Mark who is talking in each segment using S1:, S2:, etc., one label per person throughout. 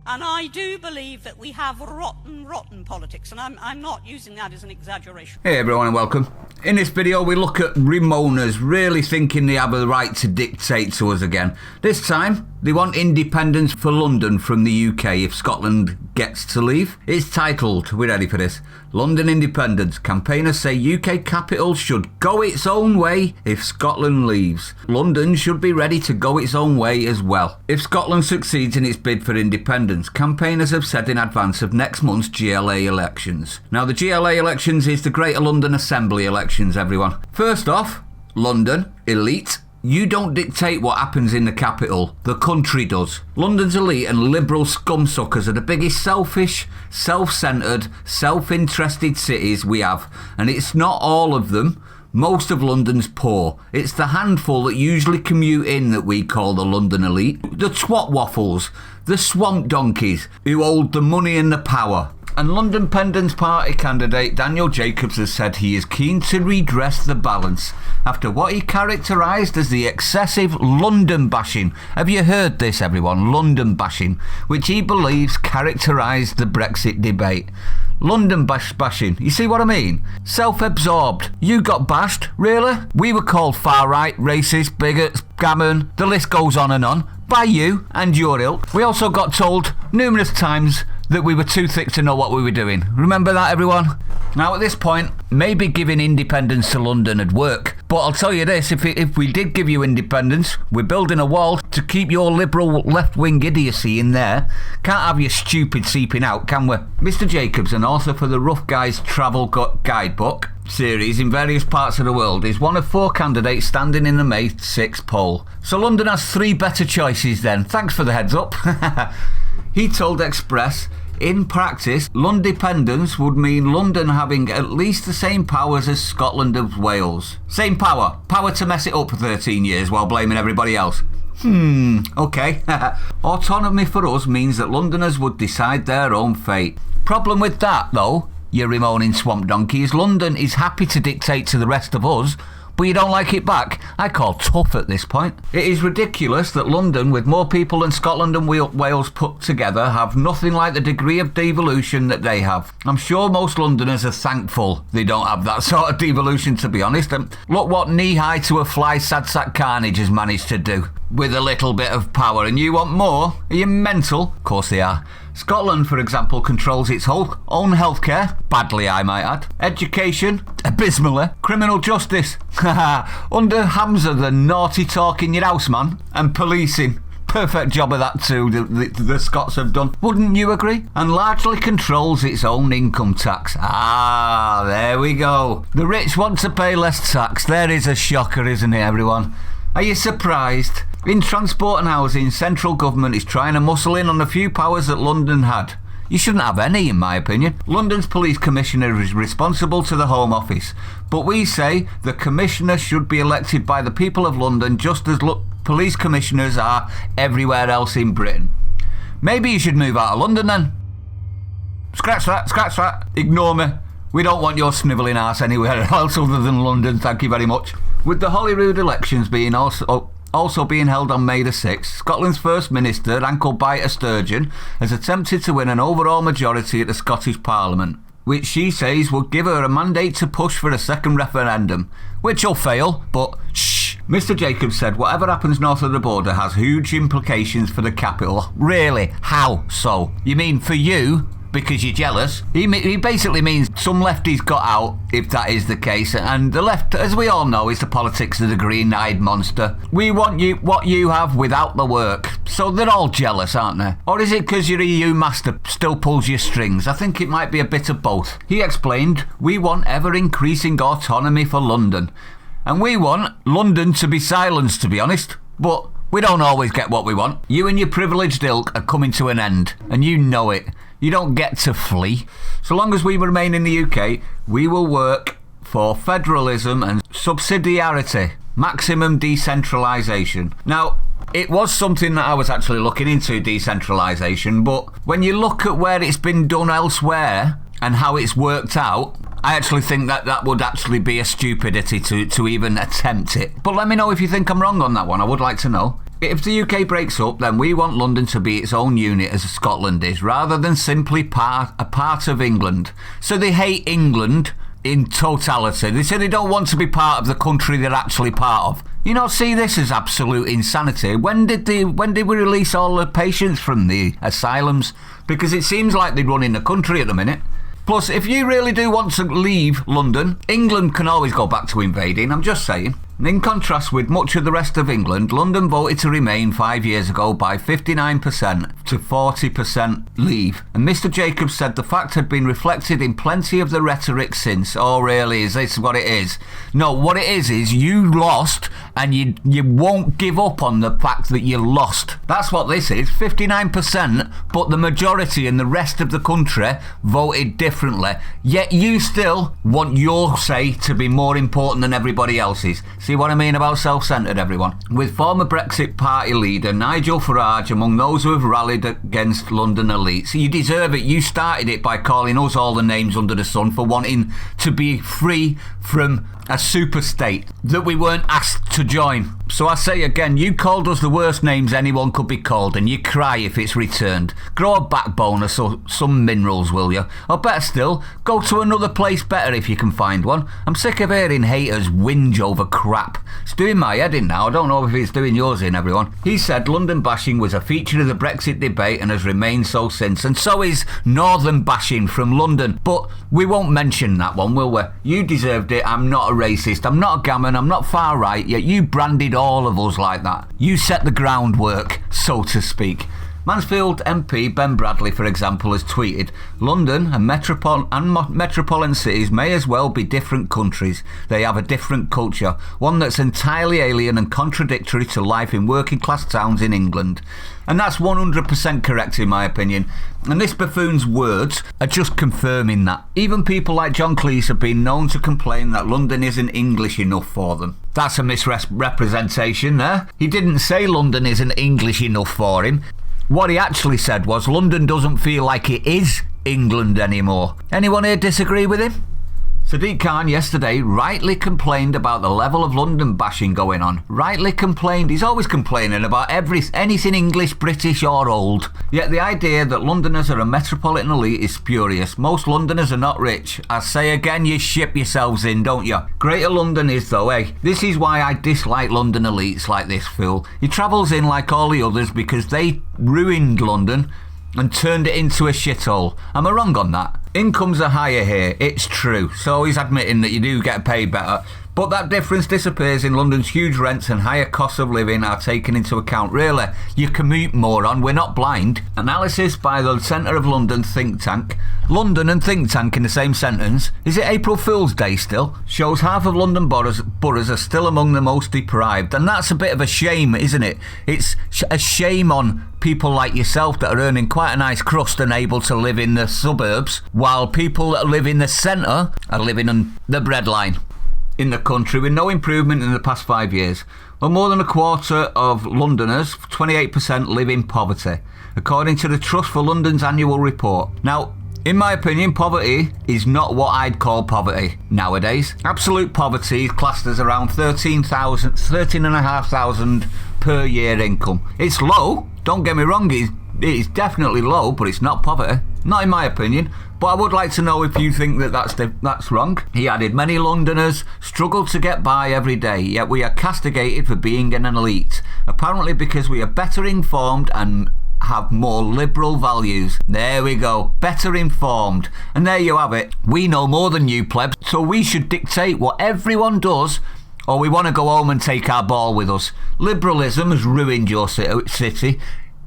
S1: And I do believe that we have rotten politics, and I'm not using that as an exaggeration.
S2: Hey everyone and welcome. In this video we look at Remoaners really thinking they have a right to dictate to us again. This time they want independence for London from the UK if Scotland gets to leave. It's titled, we're ready for this, London Independence. Campaigners say UK capital should go its own way if Scotland leaves. London should be ready to go its own way as well if Scotland succeeds in its bid for independence. Campaigners have said in advance of next month's GLA elections. Now the GLA elections is the Greater London Assembly elections, everyone. First off, London, elite. You don't dictate what happens in the capital, the country does. London's elite and liberal scumsuckers are the biggest selfish, self-centred, self-interested cities we have. And it's not all of them. Most of London's poor. It's the handful that usually commute in that we call the London elite. The twat waffles, the swamp donkeys who hold the money and the power. And London Pendant's party candidate Daniel Jacobs has said he is keen to redress the balance after what he characterised as the excessive London bashing. Have you heard this, everyone? London bashing, which he believes characterised the Brexit debate. London bashing, you see what I mean? Self-absorbed. You got bashed, really? We were called far-right, racist, bigots, gammon, the list goes on, by you and your ilk. We also got told numerous times that we were too thick to know what we were doing. Remember that, everyone? Now at this point, maybe giving independence to London would work. But I'll tell you this, if we did give you independence, we're building a wall to keep your liberal left-wing idiocy in there. Can't have your stupid seeping out, can we? Mr. Jacobs, an author for the Rough Guys Travel Guidebook series in various parts of the world, is one of 4 candidates standing in the May 6th poll. So London has 3 better choices then. Thanks for the heads up. He told Express, in practice, Londependence would mean London having at least the same powers as Scotland and Wales. Same power. Power to mess it up for 13 years while blaming everybody else. Okay. Autonomy for us means that Londoners would decide their own fate. Problem with that, though, you remoaning swamp donkey, is London is happy to dictate to the rest of us, but you don't like it back. I call tough at this point. It is ridiculous that London, with more people than Scotland and Wales put together, have nothing like the degree of devolution that they have. I'm sure most Londoners are thankful they don't have that sort of devolution, to be honest. And look what knee-high to a fly Sadiq Khan has managed to do with a little bit of power. And you want more? Are you mental? Of course they are. Scotland, for example, controls its own healthcare, badly I might add, education, abysmally, criminal justice, under Hamza the naughty talk in your house man, and policing. Perfect job of that too, the Scots have done. Wouldn't you agree? And largely controls its own income tax. Ah, there we go. The rich want to pay less tax. There is a shocker, isn't it, everyone? Are you surprised? In transport and housing, central government is trying to muscle in on the few powers that London had. You shouldn't have any, in my opinion. London's police commissioner is responsible to the Home Office, but we say the commissioner should be elected by the people of London just as police commissioners are everywhere else in Britain. Maybe you should move out of London then. Scratch that. Ignore me. We don't want your snivelling arse anywhere else other than London, thank you very much. With the Holyrood elections being also being held on May the 6th, Scotland's First Minister, Ankle-biter Sturgeon, has attempted to win an overall majority at the Scottish Parliament, which she says would give her a mandate to push for a second referendum, which will fail, but shh. Mr. Jacobs said whatever happens north of the border has huge implications for the capital. Really? How so? You mean for you? Because you're jealous? He basically means some lefties got out, if that is the case, and the left, as we all know, is the politics of the green-eyed monster. We want you what you have without the work. So they're all jealous, aren't they? Or is it because your EU master still pulls your strings? I think it might be a bit of both. He explained, we want ever-increasing autonomy for London. And we want London to be silenced, to be honest. But we don't always get what we want. You and your privileged ilk are coming to an end, and you know it. You don't get to flee. So long as we remain in the UK, we will work for federalism and subsidiarity, maximum decentralisation. Now, it was something that I was actually looking into, decentralisation, but when you look at where it's been done elsewhere and how it's worked out, I actually think that would actually be a stupidity to even attempt it. But let me know if you think I'm wrong on that one. I would like to know. If the UK breaks up, then we want London to be its own unit as Scotland is, rather than simply a part of England. So they hate England in totality. They say they don't want to be part of the country they're actually part of. You know, see this as absolute insanity. When did we release all the patients from the asylums? Because it seems like they're running the country at the minute. Plus, if you really do want to leave London, England can always go back to invading, I'm just saying. In contrast with much of the rest of England, London voted to remain 5 years ago by 59% to 40% leave. And Mr. Jacobs said the fact had been reflected in plenty of the rhetoric since. Oh really, is this what it is? No, what it is you lost and you won't give up on the fact that you lost. That's what this is, 59%, but the majority in the rest of the country voted differently. Yet you still want your say to be more important than everybody else's. See what I mean about self-centred, everyone? With former Brexit Party leader Nigel Farage among those who have rallied against London elites. You deserve it. You started it by calling us all the names under the sun for wanting to be free from a super state that we weren't asked to join. So I say again, you called us the worst names anyone could be called, and you cry if it's returned. Grow a backbone or some minerals, will you? Or better still, go to another place better if you can find one. I'm sick of hearing haters whinge over crap. It's doing my head in now. I don't know if it's doing yours in, everyone. He said London bashing was a feature of the Brexit debate and has remained so since. And so is northern bashing from London. But we won't mention that one, will we? You deserved it. I'm not a racist. I'm not a gammon. I'm not far right. Yet you branded all of us like that. You set the groundwork, so to speak. Mansfield MP Ben Bradley, for example, has tweeted, London and metropolitan cities may as well be different countries. They have a different culture, one that's entirely alien and contradictory to life in working class towns in England. And that's 100% correct in my opinion. And this buffoon's words are just confirming that. Even people like John Cleese have been known to complain that London isn't English enough for them. That's a misrepresentation there. He didn't say London isn't English enough for him. What he actually said was London doesn't feel like it is England anymore. Anyone here disagree with him? Sadiq Khan yesterday rightly complained about the level of London bashing going on. Rightly complained. He's always complaining about anything English, British or old. Yet the idea that Londoners are a metropolitan elite is spurious. Most Londoners are not rich. I say again, you ship yourselves in, don't you? Greater London is though, eh? This is why I dislike London elites like this fool. He travels in like all the others because they ruined London and turned it into a shithole. Am I wrong on that? Incomes are higher here, it's true. So he's admitting that you do get paid better. But that difference disappears in London's huge rents and higher costs of living are taken into account. Really, you commute, moron, we're not blind. Analysis by the Centre of London think tank. London and think tank in the same sentence. Is it April Fool's Day still? Shows half of London boroughs are still among the most deprived. And that's a bit of a shame, isn't it? It's a shame on people like yourself that are earning quite a nice crust and able to live in the suburbs, while people that live in the centre are living on the breadline in the country with no improvement in the past 5 years. Well, more than a quarter of Londoners, 28%, live in poverty, according to the Trust for London's annual report. Now, in my opinion, poverty is not what I'd call poverty nowadays. Absolute poverty is classed as around 13,500 per year income. It's low, don't get me wrong, it is definitely low, but it's not poverty. Not in my opinion. But I would like to know if you think that that's wrong. He added, many Londoners struggle to get by every day, yet we are castigated for being an elite. Apparently because we are better informed and have more liberal values. There we go, better informed. And there you have it. We know more than you plebs, so we should dictate what everyone does, or we want to go home and take our ball with us. Liberalism has ruined your city,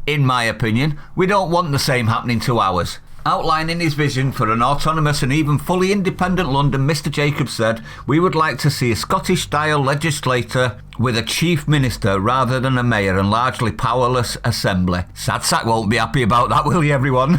S2: in my opinion. We don't want the same happening to ours. Outlining his vision for an autonomous and even fully independent London, Mr. Jacobs said, we would like to see a Scottish-style legislature with a chief minister rather than a mayor and largely powerless assembly. Sad sack won't be happy about that, will you, everyone?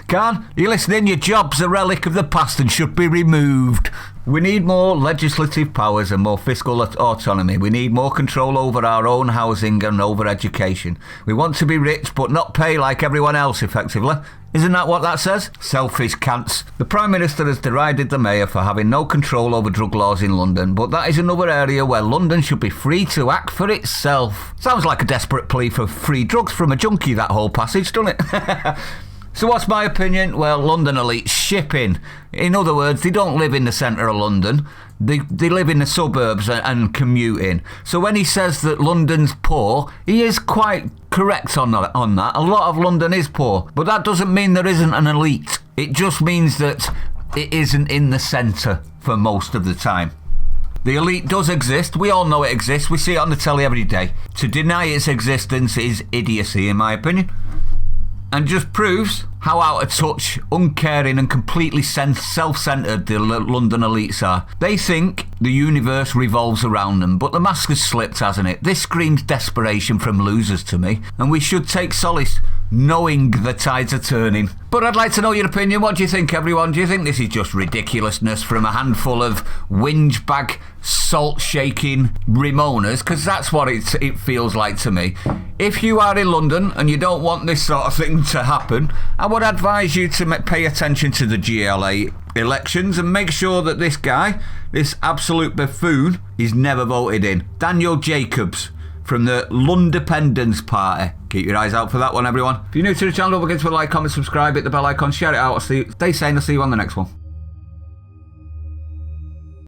S2: Khan, you listening? Your job's a relic of the past and should be removed. We need more legislative powers and more fiscal autonomy. We need more control over our own housing and over education. We want to be rich but not pay like everyone else, effectively. Isn't that what that says? Selfish cants. The Prime Minister has derided the Mayor for having no control over drug laws in London, but that is another area where London should be free to act for itself. Sounds like a desperate plea for free drugs from a junkie, that whole passage, doesn't it? So what's my opinion? Well, London elites shipping. In other words, they don't live in the centre of London. They live in the suburbs and commuting. So when he says that London's poor, he is quite correct on that. A lot of London is poor. But that doesn't mean there isn't an elite. It just means that it isn't in the centre for most of the time. The elite does exist. We all know it exists. We see it on the telly every day. To deny its existence is idiocy, in my opinion. And just proves how out of touch, uncaring and completely self-centred the London elites are. They think the universe revolves around them, but the mask has slipped, hasn't it? This screams desperation from losers to me, and we should take solace knowing the tides are turning. But I'd like to know your opinion. What do you think, everyone? Do you think this is just ridiculousness from a handful of whinge bag, salt-shaking Remoaners? Because that's what it feels like to me. If you are in London and you don't want this sort of thing to happen, I would advise you to pay attention to the GLA elections and make sure that this guy, this absolute buffoon, is never voted in. Daniel Jacobs from the Londependence Party. Keep your eyes out for that one, everyone. If you're new to the channel, don't forget to like, comment, subscribe, hit the bell icon, share it out. Stay sane, I'll see you on the next one.